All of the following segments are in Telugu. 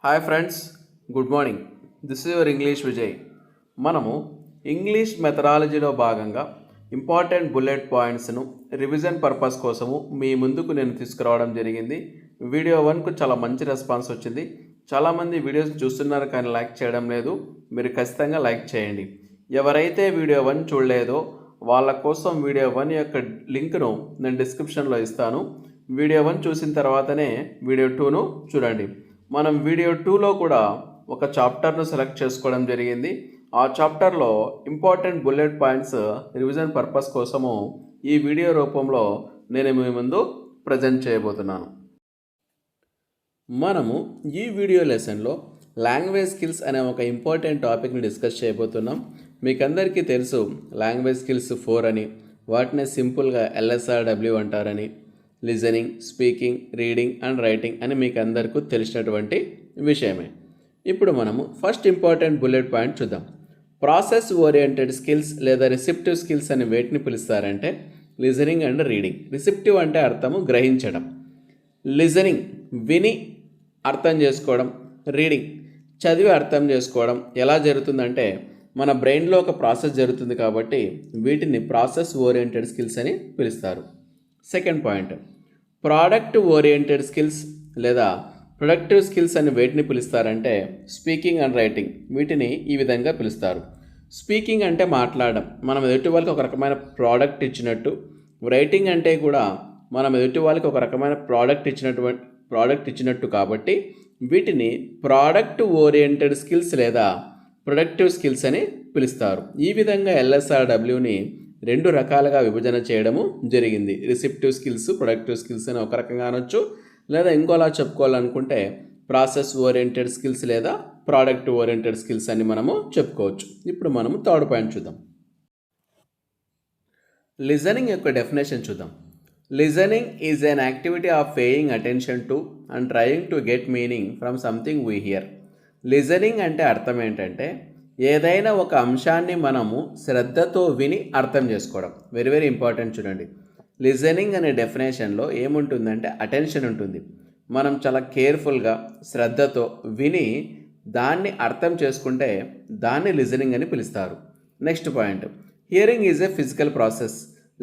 Hi friends, good morning. This is your English Vijay. మనము ఇంగ్లీష్ మెథడాలజీలో భాగంగా ఇంపార్టెంట్ బుల్లెట్ పాయింట్స్ను రివిజన్ పర్పస్ కోసము మీ ముందుకు నేను తీసుకురావడం జరిగింది. వీడియో 1కు చాలా మంచి రెస్పాన్స్ వచ్చింది. చాలామంది వీడియోస్ చూస్తున్నారు కానీ లైక్ చేయడం లేదు. మీరు ఖచ్చితంగా లైక్ చేయండి. ఎవరైతే వీడియో 1 చూడలేదో వాళ్ళ కోసం వీడియో 1 యొక్క లింక్ను నేను డిస్క్రిప్షన్లో ఇస్తాను. వీడియో 1 చూసిన తర్వాతనే వీడియో 2ను చూడండి. మనం వీడియో 2లో కూడా ఒక చాప్టర్ను సెలెక్ట్ చేసుకోవడం జరిగింది. ఆ చాప్టర్లో important bullet points revision purpose కోసము ఈ వీడియో రూపంలో నేను మీ ముందు ప్రజెంట్ చేయబోతున్నాను. మనము ఈ వీడియో లెసన్లో లాంగ్వేజ్ స్కిల్స్ అనే ఒక ఇంపార్టెంట్ టాపిక్ని డిస్కస్ చేయబోతున్నాం. మీకు అందరికీ తెలుసు లాంగ్వేజ్ స్కిల్స్ 4 అని, వాటిని సింపుల్గా LSRW అంటారని. Listening, speaking, reading and writing అని మీకు అందరికీ తెలిసినటువంటి విషయమే. ఇప్పుడు మనము ఫస్ట్ ఇంపార్టెంట్ బుల్లెట్ పాయింట్ చూద్దాం. ప్రాసెస్ ఓరియంటెడ్ స్కిల్స్ లేదా రిసెప్టివ్ స్కిల్స్ అని వేటిని పిలుస్తారంటే లిజనింగ్ అండ్ రీడింగ్. రిసెప్టివ్ అంటే అర్థము గ్రహించడం, లిజనింగ్ విని అర్థం చేసుకోవడం, రీడింగ్ చదివి అర్థం చేసుకోవడం. ఎలా జరుగుతుందంటే మన బ్రెయిన్లో ఒక ప్రాసెస్ జరుగుతుంది కాబట్టి వీటిని ప్రాసెస్ ఓరియంటెడ్ స్కిల్స్ అని పిలుస్తారు. Second point, product oriented skills లేదా ప్రొడక్టివ్ స్కిల్స్ అని వేటిని పిలుస్తారంటే స్పీకింగ్ అండ్ రైటింగ్. వీటిని ఈ విధంగా పిలుస్తారు. స్పీకింగ్ అంటే మాట్లాడడం, మనం ఎదుటి వాళ్ళకి ఒక రకమైన ప్రోడక్ట్ ఇచ్చినట్టు. రైటింగ్ అంటే కూడా మనం ఎదుటి వాళ్ళకి ఒక రకమైన ప్రోడక్ట్ ఇచ్చినట్టు కాబట్టి వీటిని ప్రోడక్ట్ ఓరియంటెడ్ స్కిల్స్ లేదా ప్రొడక్టివ్ స్కిల్స్ అని పిలుస్తారు. ఈ విధంగా LSRWని 2 రకాలుగా విభజన చేయడము జరిగింది. రిసెప్టివ్ స్కిల్స్, ప్రొడక్టివ్ స్కిల్స్ అని ఒక రకంగా అనొచ్చు, లేదా ఇంకోలా చెప్పుకోవాలనుకుంటే ప్రాసెస్ ఓరియంటెడ్ స్కిల్స్ లేదా ప్రోడక్ట్ ఓరియంటెడ్ స్కిల్స్ అని మనము చెప్పుకోవచ్చు. ఇప్పుడు మనము థర్డ్ పాయింట్ చూద్దాం. లిజనింగ్ యొక్క డెఫినేషన్ చూద్దాం. Listening is an activity of paying attention to and trying to get meaning from something we here. Listening అంటే అర్థం ఏంటంటే ఏదైనా ఒక అంశాన్ని మనము శ్రద్ధతో విని అర్థం చేసుకోవడం. Very very important. చూడండి, లిజనింగ్ అనే డెఫినేషన్లో ఏముంటుందంటే అటెన్షన్ ఉంటుంది. మనం చాలా కేర్ఫుల్గా శ్రద్ధతో విని దాన్ని అర్థం చేసుకుంటే దాన్ని లిజనింగ్ అని పిలుస్తారు. Next point, hearing is a physical process,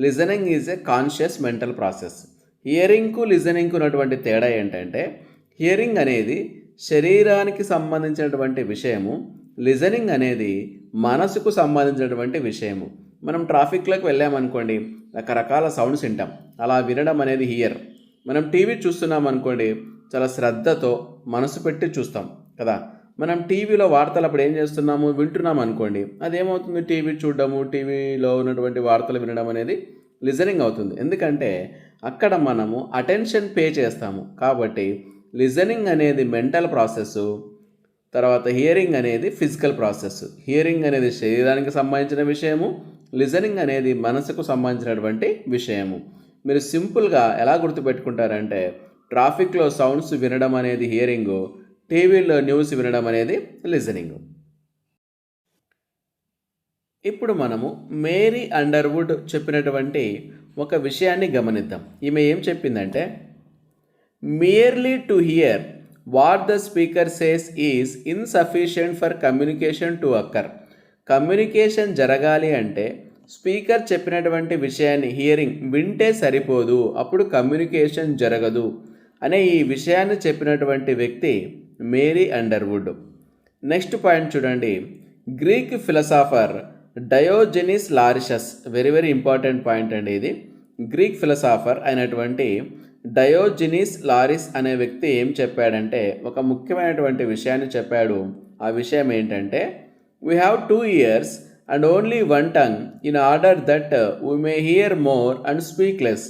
listening is a conscious mental process. హియరింగ్కు లిజనింగ్కు ఉన్నటువంటి తేడా ఏంటంటే హియరింగ్ అనేది శరీరానికి సంబంధించినటువంటి విషయము, లిజనింగ్ అనేది మనసుకు సంబంధించినటువంటి విషయము. మనం ట్రాఫిక్లోకి వెళ్ళామనుకోండి, రకరకాల సౌండ్స్ వింటాం. అలా వినడం అనేది హియర్. మనం టీవీ చూస్తున్నాం అనుకోండి, చాలా శ్రద్ధతో మనసు పెట్టి చూస్తాం కదా. మనం టీవీలో వార్తలు అప్పుడు ఏం చేస్తున్నాము, వింటున్నాం అనుకోండి, అదేమవుతుంది, టీవీ చూడడము, టీవీలో ఉన్నటువంటి వార్తలు వినడం అనేది లిజనింగ్ అవుతుంది. ఎందుకంటే అక్కడ మనము అటెన్షన్ పే చేస్తాము. కాబట్టి లిజనింగ్ అనేది మెంటల్ ప్రాసెస్, తర్వాత హియరింగ్ అనేది ఫిజికల్ ప్రాసెస్. హియరింగ్ అనేది శరీరానికి సంబంధించిన విషయము, లిజనింగ్ అనేది మనసుకు సంబంధించినటువంటి విషయము. మీరు సింపుల్గా ఎలా గుర్తుపెట్టుకుంటారంటే ట్రాఫిక్లో సౌండ్స్ వినడం అనేది హియరింగు, టీవీలో న్యూస్ వినడం అనేది లిజనింగ్. ఇప్పుడు మనము మేరీ అండర్వుడ్ చెప్పినటువంటి ఒక విషయాన్ని గమనిద్దాం. ఈమె ఏం చెప్పిందంటే merely to hear what the speaker says is insufficient for communication to occur. Communication జరగాలి అంటే స్పీకర్ చెప్పినటువంటి విషయాన్ని హియరింగ్ వింటే సరిపోదు, అప్పుడు కమ్యూనికేషన్ జరగదు అనే ఈ విషయాన్ని చెప్పినటువంటి వ్యక్తి మేరీ అండర్వుడ్. నెక్స్ట్ పాయింట్ చూడండి, Greek philosopher Diogenes Laertius. Very very important point అండి ఇది. గ్రీక్ ఫిలసాఫర్ అయినటువంటి డయోజెనిస్ లారిస్ అనే వ్యక్తి ఏం చెప్పాడంటే ఒక ముఖ్యమైనటువంటి విషయాన్ని చెప్పాడు. ఆ విషయం ఏంటంటే we have 2 ears and only 1 tongue in order that we may here more and speak less.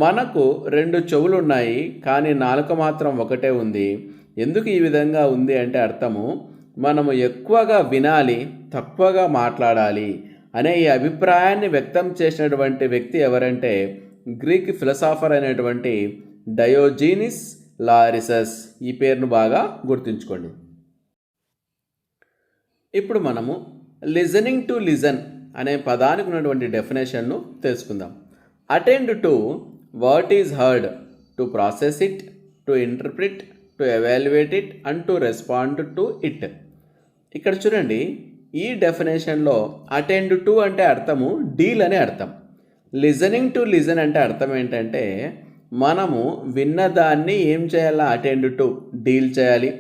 మనకు 2 చెవులు ఉన్నాయి కానీ నాలుక మాత్రం ఒకటే ఉంది. ఎందుకు ఈ విధంగా ఉంది అంటే అర్థము మనము ఎక్కువగా వినాలి, తక్కువగా మాట్లాడాలి అనే ఈ అభిప్రాయాన్ని వ్యక్తం చేసినటువంటి వ్యక్తి ఎవరంటే గ్రీక్ ఫిలసాఫర్ అయినటువంటి డయోజెనిస్ లారిసస్. ఈ పేరును బాగా గుర్తుంచుకోండి. ఇప్పుడు మనము లిజనింగ్ టు లిజన్ అనే పదానికి ఉన్నటువంటి డెఫినేషన్ను తెలుసుకుందాం. Attend to what is heard, to process it, to interpret, to to evaluate it and to respond to it. ఇక్కడ చూడండి, ఈ డెఫినేషన్లో అటెండ్ టు అంటే అర్థము డీల్ అనే అర్థం. లిజనింగ్ టు లిజన్ అంటే అర్థం ఏంటంటే మనము విన్నదాన్ని ఏం చేయాలా, అటెండ్ టు డీల్ చేయాలి,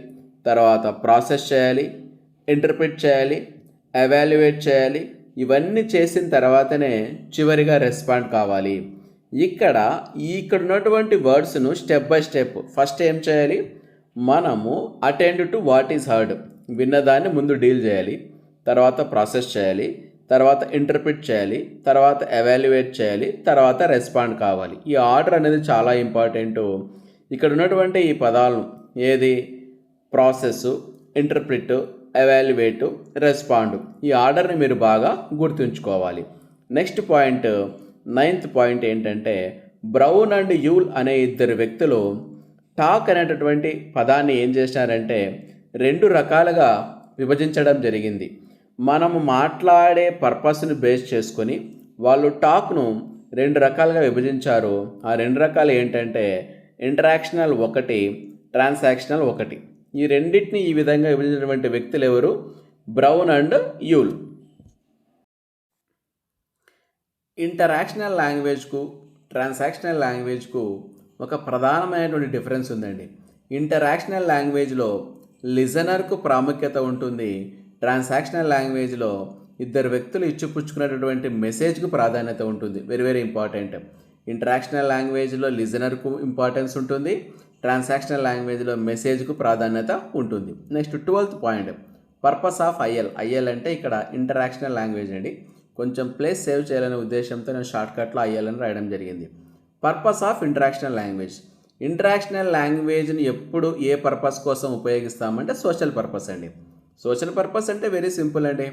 తర్వాత ప్రాసెస్ చేయాలి, ఇంటర్ప్రిట్ చేయాలి, ఎవాల్యుయేట్ చేయాలి. ఇవన్నీ చేసిన తర్వాతనే చివరిగా రెస్పాండ్ కావాలి. ఇక్కడ ఉన్నటువంటి వర్డ్స్ను స్టెప్ బై స్టెప్ ఫస్ట్ ఏం చేయాలి, మనము attend to what is heard, విన్నదాన్ని ముందు డీల్ చేయాలి, తర్వాత ప్రాసెస్ చేయాలి, తర్వాత ఇంటర్ప్రిట్ చేయాలి, తర్వాత ఎవాల్యుయేట్ చేయాలి, తర్వాత రెస్పాండ్ కావాలి. ఈ ఆర్డర్ అనేది చాలా ఇంపార్టెంట్. ఇక్కడ ఉన్నటువంటి ఈ పదాలను ఏది, ప్రాసెస్, ఇంటర్ప్రిట్, ఎవాల్యుయేట్, రెస్పాండ్, ఈ ఆర్డర్ని మీరు బాగా గుర్తుంచుకోవాలి. నెక్స్ట్ పాయింట్, 9th పాయింట్ ఏంటంటే బ్రౌన్ అండ్ యూల్ అనే ఇద్దరు వ్యక్తులు టాక్ అనేటటువంటి పదాన్ని ఏం చేసినారంటే 2 రకాలుగా విభజించడం జరిగింది. మనము మాట్లాడే పర్పస్ని బేస్ చేసుకొని వాళ్ళు టాక్ను 2 రకాలుగా విభజించారు. ఆ 2 రకాలు ఏంటంటే ఇంటరాక్షనల్ 1, ట్రాన్సాక్షనల్ 1. ఈ రెండింటిని ఈ విధంగా విభజించినటువంటి వ్యక్తులు ఎవరు, బ్రౌన్ అండ్ యూల్. ఇంటరాక్షనల్ లాంగ్వేజ్కు ట్రాన్సాక్షనల్ లాంగ్వేజ్కు ఒక ప్రధానమైనటువంటి డిఫరెన్స్ ఉందండి. ఇంటరాక్షనల్ లాంగ్వేజ్లో లిజనర్కు ప్రాముఖ్యత ఉంటుంది. ట్రాన్సాక్షనల్ లాంగ్వేజ్లో ఇద్దరు వ్యక్తులు ఇచ్చిపుచ్చుకునేటటువంటి మెసేజ్కు ప్రాధాన్యత ఉంటుంది. Very very important. ఇంటరాక్షనల్ లాంగ్వేజ్లో లిజనర్కు ఇంపార్టెన్స్ ఉంటుంది, ట్రాన్సాక్షనల్ లాంగ్వేజ్లో మెసేజ్కు ప్రాధాన్యత ఉంటుంది. Next 12th point, purpose of IL. IL అంటే ఇక్కడ ఇంటరాక్షనల్ లాంగ్వేజ్ అండి. కొంచెం ప్లేస్ సేవ్ చేయాలనే ఉద్దేశంతో నేను షార్ట్కట్లో ఐఎల్ అని రాయడం జరిగింది. Purpose of interactional language. Interactional లాంగ్వేజ్ని ఎప్పుడు ఏ పర్పస్ కోసం ఉపయోగిస్తామంటే సోషల్ పర్పస్ అండి. సోషల్ పర్పస్ అంటే వెరీ సింపుల్ అండి.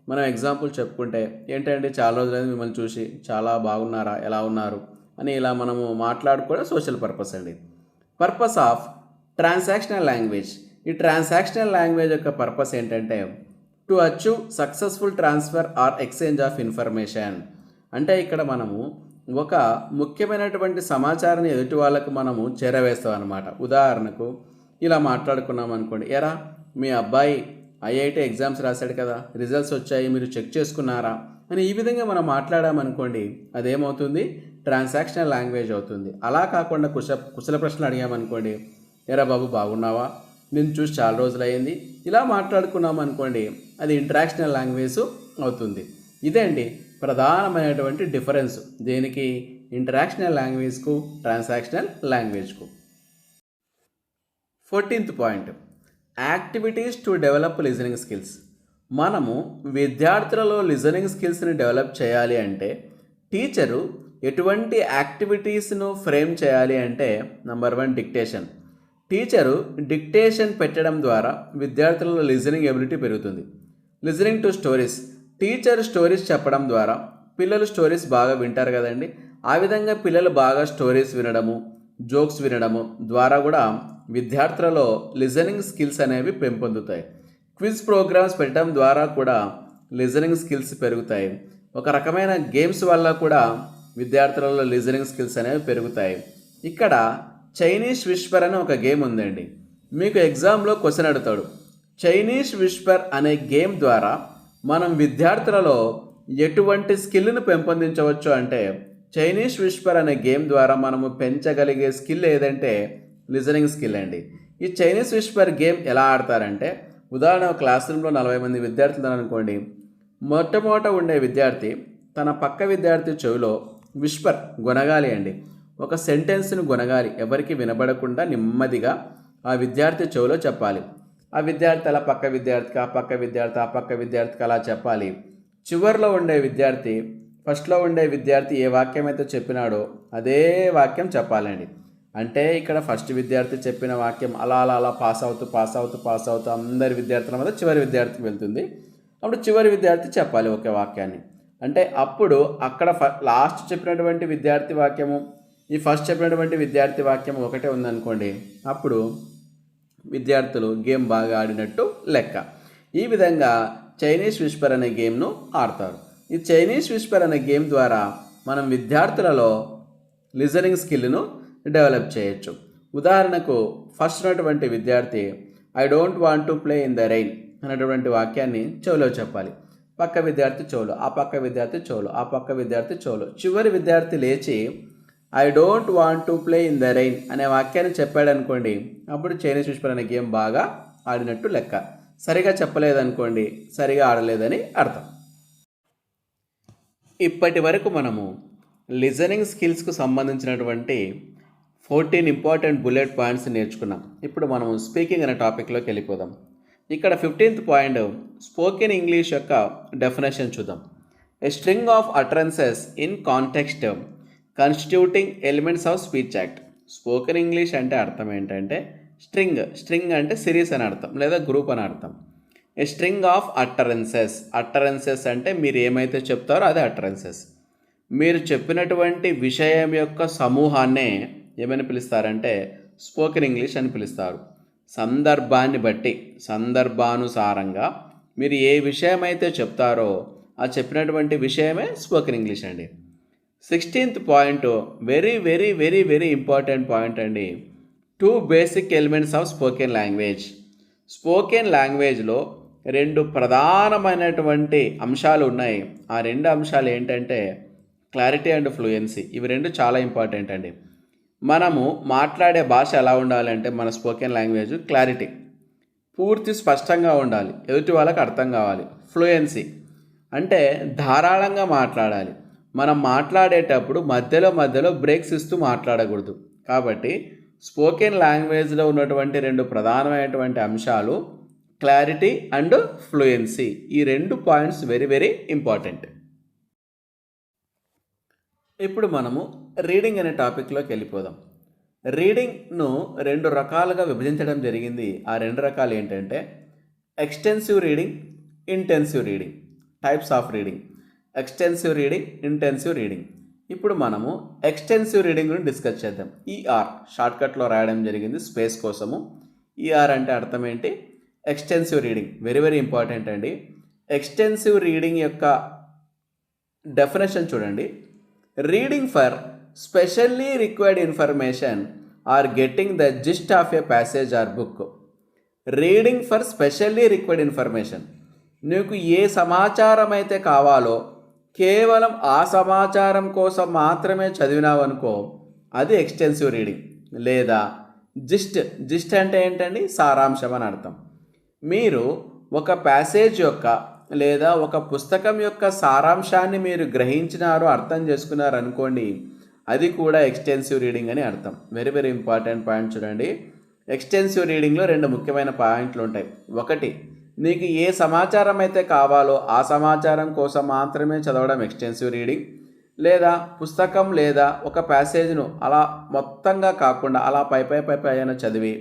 మనం ఎగ్జాంపుల్ చెప్పుకుంటే ఏంటంటే చాలా రోజులైంది మిమ్మల్ని చూసి, చాలా బాగున్నారా, ఎలా ఉన్నారు అని ఇలా మనము మాట్లాడుకోవడం సోషల్ పర్పస్ అండి. Purpose of transactional language. ఈ ట్రాన్సాక్షనల్ లాంగ్వేజ్ యొక్క పర్పస్ ఏంటంటే to achieve successful transfer or exchange of information. అంటే ఇక్కడ మనము ఒక ముఖ్యమైనటువంటి సమాచారాన్ని ఎదుటి వాళ్ళకు మనము చేరవేస్తాం అన్నమాట. ఉదాహరణకు ఇలా మాట్లాడుకున్నాం అనుకోండి, ఎరా మీ అబ్బాయి ఐఐటి ఎగ్జామ్స్ రాశాడు కదా, రిజల్ట్స్ వచ్చాయి, మీరు చెక్ చేసుకున్నారా అని ఈ విధంగా మనం మాట్లాడామనుకోండి, అదేమవుతుంది, ట్రాన్సాక్షనల్ లాంగ్వేజ్ అవుతుంది. అలా కాకుండా కుశల ప్రశ్నలు అడిగామనుకోండి, ఎరా బాబు బాగున్నావా, నేను చూసి చాలా రోజులు అయింది, ఇలా మాట్లాడుకున్నాం అనుకోండి, అది ఇంటరాక్షనల్ లాంగ్వేజ్ అవుతుంది. ఇదే అండి ప్రధానమైనటువంటి డిఫరెన్స్ దేనికి, ఇంటరాక్షనల్ లాంగ్వేజ్కు ట్రాన్సాక్షనల్ లాంగ్వేజ్కు. 14th point, activities to develop listening skills. మనము విద్యార్థులలో లిజనింగ్ స్కిల్స్ని డెవలప్ చేయాలి అంటే టీచరు ఎటువంటి యాక్టివిటీస్ను ఫ్రేమ్ చేయాలి అంటే నెంబర్ 1 డిక్టేషన్. టీచరు డిక్టేషన్ పెట్టడం ద్వారా విద్యార్థులలో లిజనింగ్ ఎబిలిటీ పెరుగుతుంది. Listening to stories. Teacher stories చెప్పడం ద్వారా పిల్లలు స్టోరీస్ బాగా వింటారు కదండి. ఆ విధంగా పిల్లలు బాగా స్టోరీస్ వినడము, జోక్స్ వినడము ద్వారా కూడా విద్యార్థులలో లిజనింగ్ స్కిల్స్ అనేవి పెంపొందుతాయి. క్విజ్ ప్రోగ్రామ్స్ పెట్టడం ద్వారా కూడా లిజనింగ్ స్కిల్స్ పెరుగుతాయి. ఒక రకమైన గేమ్స్ వల్ల కూడా విద్యార్థులలో లిజనింగ్ స్కిల్స్ అనేవి పెరుగుతాయి. ఇక్కడ చైనీస్ విస్పర్ అనే ఒక గేమ్ ఉందండి. మీకు ఎగ్జామ్లో క్వశ్చన్ అడుగుతాడు. చైనీస్ విస్పర్ అనే గేమ్ ద్వారా మనం విద్యార్థులలో ఎటువంటి స్కిల్ను పెంపొందించవచ్చు అంటే చైనీస్ విస్పర్ అనే గేమ్ ద్వారా మనము పెంచగలిగే స్కిల్ ఏదంటే లిజనింగ్ స్కిల్ అండి. ఈ చైనీస్ విస్పర్ గేమ్ ఎలా ఆడతారంటే, ఉదాహరణ క్లాస్ రూమ్లో 40 మంది విద్యార్థులు అనుకోండి. మొట్టమొదట ఉండే విద్యార్థి తన పక్క విద్యార్థి చెవిలో విస్పర్ గొనగాలి అండి. ఒక సెంటెన్స్ను గొనగాలి, ఎవరికి వినబడకుండా నెమ్మదిగా ఆ విద్యార్థి చెవిలో చెప్పాలి. ఆ విద్యార్థి అలా పక్క విద్యార్థికి, ఆ పక్క విద్యార్థి, ఆ పక్క విద్యార్థికి అలా చెప్పాలి. చివరిలో ఉండే విద్యార్థి ఫస్ట్లో ఉండే విద్యార్థి ఏ వాక్యం అయితే చెప్పినాడో అదే వాక్యం చెప్పాలండి. అంటే ఇక్కడ ఫస్ట్ విద్యార్థి చెప్పిన వాక్యం అలా అలా అలా పాస్ అవుతూ అందరి విద్యార్థుల మీద చివరి విద్యార్థికి వెళ్తుంది. అప్పుడు చివరి విద్యార్థి చెప్పాలి ఒకే వాక్యాన్ని. అంటే అప్పుడు అక్కడ లాస్ట్ చెప్పినటువంటి విద్యార్థి వాక్యము, ఈ ఫస్ట్ చెప్పినటువంటి విద్యార్థి వాక్యం ఒకటే ఉందనుకోండి, అప్పుడు విద్యార్థులు గేమ్ బాగా ఆడినట్టు లెక్క. ఈ విధంగా చైనీస్ విస్పర్ అనే గేమ్ను ఆడతారు. ఈ చైనీస్ విస్పర్ అనే గేమ్ ద్వారా మనం విద్యార్థులలో లిజనింగ్ స్కిల్ను డెవలప్ చేయొచ్చు. ఉదాహరణకు ఫస్ట్ ఉన్నటువంటి విద్యార్థి I don't want to play in the rain అనేటువంటి వాక్యాన్ని చెవులో చెప్పాలి. పక్క విద్యార్థి చెవులో, ఆ పక్క విద్యార్థి చెవులో, ఆ పక్క విద్యార్థి చెవులో. చివరి విద్యార్థి లేచి I don't want to play in the rain అనే వాక్యాన్ని చెప్పాడు అనుకోండి, అప్పుడు చైనీస్ విస్పర్ అనే గేమ్ బాగా ఆడినట్టు లెక్క. సరిగా చెప్పలేదనుకోండి, సరిగా ఆడలేదని అర్థం. ఇప్పటి వరకు మనము లిజనింగ్ స్కిల్స్కు సంబంధించినటువంటి 14 ఇంపార్టెంట్ బుల్లెట్ పాయింట్స్ నేర్చుకున్నాం. ఇప్పుడు మనం స్పీకింగ్ అనే టాపిక్లోకి వెళ్ళిపోదాం. ఇక్కడ 15th పాయింట్ స్పోకెన్ ఇంగ్లీష్ యొక్క డెఫినేషన్ చూద్దాం. A string of utterances in context constituting elements of speech act. Spoken English అంటే అర్థం ఏంటంటే స్ట్రింగ్ అంటే సిరీస్ అని అర్థం లేదా గ్రూప్ అని అర్థం. ఏ స్ట్రింగ్ ఆఫ్ అటరెన్సెస్ అంటే మీరు ఏమైతే చెప్తారో అదే అటరెన్సెస్. మీరు చెప్పినటువంటి విషయం యొక్క సమూహాన్నే ఏమని పిలుస్తారంటే స్పోకెన్ ఇంగ్లీష్ అని పిలుస్తారు. సందర్భాన్ని బట్టి సందర్భానుసారంగా మీరు ఏ విషయం అయితే చెప్తారో ఆ చెప్పినటువంటి విషయమే స్పోకెన్ ఇంగ్లీష్ అండి. 16th point very very very very important point అండి. 2 basic elements of spoken language. Spoken లాంగ్వేజ్లో 2 ప్రధానమైనటువంటి అంశాలు ఉన్నాయి. ఆ 2 అంశాలు ఏంటంటే క్లారిటీ అండ్ ఫ్లూయెన్సీ. ఇవి 2 చాలా ఇంపార్టెంట్ అండి. మనము మాట్లాడే భాష ఎలా ఉండాలంటే మన స్పోకెన్ లాంగ్వేజ్ క్లారిటీ, పూర్తి స్పష్టంగా ఉండాలి, ఎదుటి వాళ్ళకి అర్థం కావాలి. ఫ్లూయెన్సీ అంటే ధారాళంగా మాట్లాడాలి. మనం మాట్లాడేటప్పుడు మధ్యలో బ్రేక్స్ ఇస్తూ మాట్లాడకూడదు. కాబట్టి స్పోకెన్ లాంగ్వేజ్లో ఉన్నటువంటి 2 ప్రధానమైనటువంటి అంశాలు క్లారిటీ అండ్ ఫ్లూయెన్సీ. ఈ 2 పాయింట్స్ వెరీ వెరీ ఇంపార్టెంట్. ఇప్పుడు మనము రీడింగ్ అనే టాపిక్లోకి వెళ్ళిపోదాం. రీడింగ్ను 2 రకాలుగా విభజించడం జరిగింది. ఆ 2 రకాలు ఏంటంటే extensive reading, intensive reading. Types of reading extensive reading, intensive reading. ఇప్పుడు మనము ఎక్స్టెన్సివ్ రీడింగ్ గురించి డిస్కస్ చేద్దాం. ఈఆర్ షార్ట్కట్లో రాయడం జరిగింది స్పేస్ కోసము. ఈఆర్ అంటే అర్థం ఏంటి? Extensive reading. Very very important అండి. ఎక్స్టెన్సివ్ రీడింగ్ యొక్క డెఫినేషన్ చూడండి. Reading for specially required information or getting the gist of a passage or book. Reading for specially required information. నీకు ఏ సమాచారం అయితే కావాలో కేవలం ఆ సమాచారం కోసం మాత్రమే చదివినావనుకో, అది ఎక్స్టెన్సివ్ రీడింగ్. లేదా జిస్ట్ అంటే ఏంటండి? సారాంశం అని అర్థం. మీరు ఒక ప్యాసేజ్ యొక్క లేదా ఒక పుస్తకం యొక్క సారాంశాన్ని మీరు గ్రహించినారు, అర్థం చేసుకున్నారు అనుకోండి, అది కూడా ఎక్స్టెన్సివ్ రీడింగ్ అని అర్థం. వెరీ వెరీ ఇంపార్టెంట్ పాయింట్ చూడండి. ఎక్స్టెన్సివ్ రీడింగ్లో 2 ముఖ్యమైన పాయింట్లు ఉంటాయి. ఒకటి, నీకు ఏ సమాచారం అయితే కావాలో ఆ సమాచారం కోసం మాత్రమే చదవడం ఎక్స్టెన్సివ్ రీడింగ్. లేదా పుస్తకం లేదా ఒక ప్యాసేజ్ను అలా మొత్తంగా కాకుండా అలా పై అయినా చదివి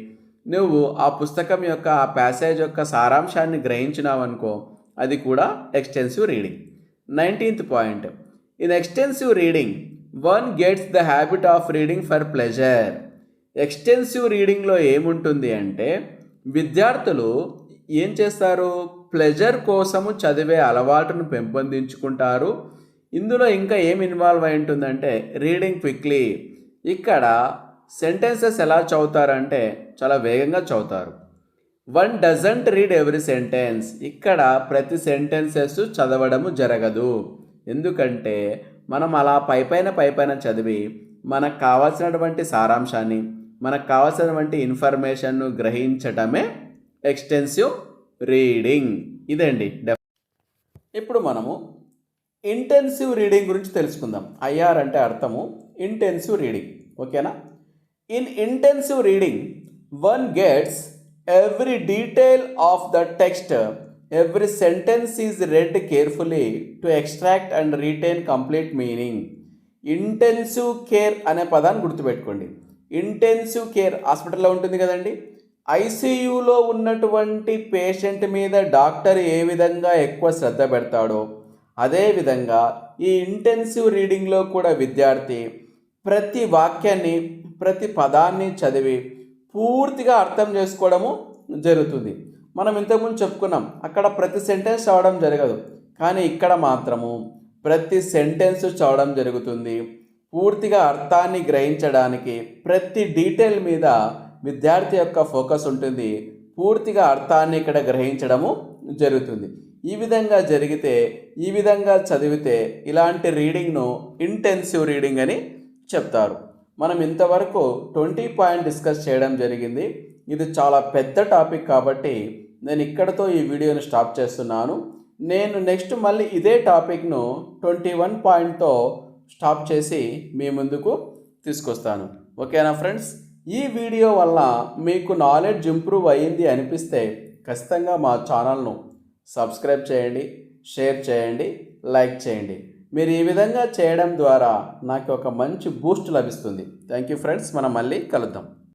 నువ్వు ఆ పుస్తకం యొక్క ఆ ప్యాసేజ్ యొక్క సారాంశాన్ని గ్రహించినావనుకో, అది కూడా extensive reading. 19th point. In extensive reading one gets the habit of reading for pleasure. Extensive రీడింగ్లో ఏముంటుంది అంటే విద్యార్థులు ఏం చేస్తారు? ప్లెజర్ కోసము చదివే అలవాటును పెంపొందించుకుంటారు. ఇందులో ఇంకా ఏం ఇన్వాల్వ్ అయి ఉంటుందంటే రీడింగ్ క్విక్లీ. ఇక్కడ సెంటెన్సెస్ ఎలా చదువుతారంటే చాలా వేగంగా చదువుతారు. One doesn't read every sentence. ఇక్కడ ప్రతి సెంటెన్సెస్ చదవడము జరగదు. ఎందుకంటే మనం అలా పైపైన చదివి మనకు కావాల్సినటువంటి సారాంశాన్ని, మనకు కావాల్సినటువంటి ఇన్ఫర్మేషన్ను గ్రహించటమే ఎక్స్టెన్సివ్ రీడింగ్. ఇదండి. ఇప్పుడు మనము ఇంటెన్సివ్ రీడింగ్ గురించి తెలుసుకుందాం. ఐఆర్ అంటే అర్థము ఇంటెన్సివ్ రీడింగ్. ఓకేనా? In intensive reading one gets every detail of the text. Every sentence is red carefully to extract and retain complete meaning. Intensive care అనే పదాన్ని గుర్తుపెట్టుకోండి. ఇంటెన్సివ్ కేర్ హాస్పిటల్లో ఉంటుంది కదండి. ఐసీయూలో ఉన్నటువంటి పేషెంట్ మీద డాక్టర్ ఏ విధంగా ఎక్కువ శ్రద్ధ పెడతాడో అదేవిధంగా ఈ ఇంటెన్సివ్ రీడింగ్లో కూడా విద్యార్థి ప్రతి వాక్యాన్ని, ప్రతి పదాన్ని చదివి పూర్తిగా అర్థం చేసుకోవడము జరుగుతుంది. మనం ఇంతకుముందు చెప్పుకున్నాం, అక్కడ ప్రతి సెంటెన్స్ చదవడం జరగదు, కానీ ఇక్కడ మాత్రము ప్రతి సెంటెన్స్ చదవడం జరుగుతుంది. పూర్తిగా అర్థాన్ని గ్రహించడానికి ప్రతి డీటెయిల్ మీద విద్యార్థి యొక్క ఫోకస్ ఉంటుంది. పూర్తిగా అర్థాన్ని ఇక్కడ గ్రహించడము జరుగుతుంది. ఈ విధంగా జరిగితే, ఈ విధంగా చదివితే ఇలాంటి రీడింగ్ను ఇంటెన్సివ్ రీడింగ్ అని చెప్తారు. మనం ఇంతవరకు 20 పాయింట్ డిస్కస్ చేయడం జరిగింది. ఇది చాలా పెద్ద టాపిక్ కాబట్టి నేను ఇక్కడతో ఈ వీడియోని స్టాప్ చేస్తున్నాను. నేను నెక్స్ట్ మళ్ళీ ఇదే టాపిక్ను 21 పాయింట్తో స్టాప్ చేసి మీ ముందుకు తీసుకొస్తాను. ఓకేనా ఫ్రెండ్స్? ఈ వీడియో వల్ల మీకు నాలెడ్జ్ ఇంప్రూవ్ అయ్యింది అనిపిస్తే ఖచ్చితంగా మా ఛానల్ను సబ్స్క్రైబ్ చేయండి, షేర్ చేయండి, లైక్ చేయండి. మీరు ఈ విధంగా చేయడం ద్వారా నాకు ఒక మంచి బూస్ట్ లభిస్తుంది. Thank you friends. మనం మళ్ళీ కలుద్దాం.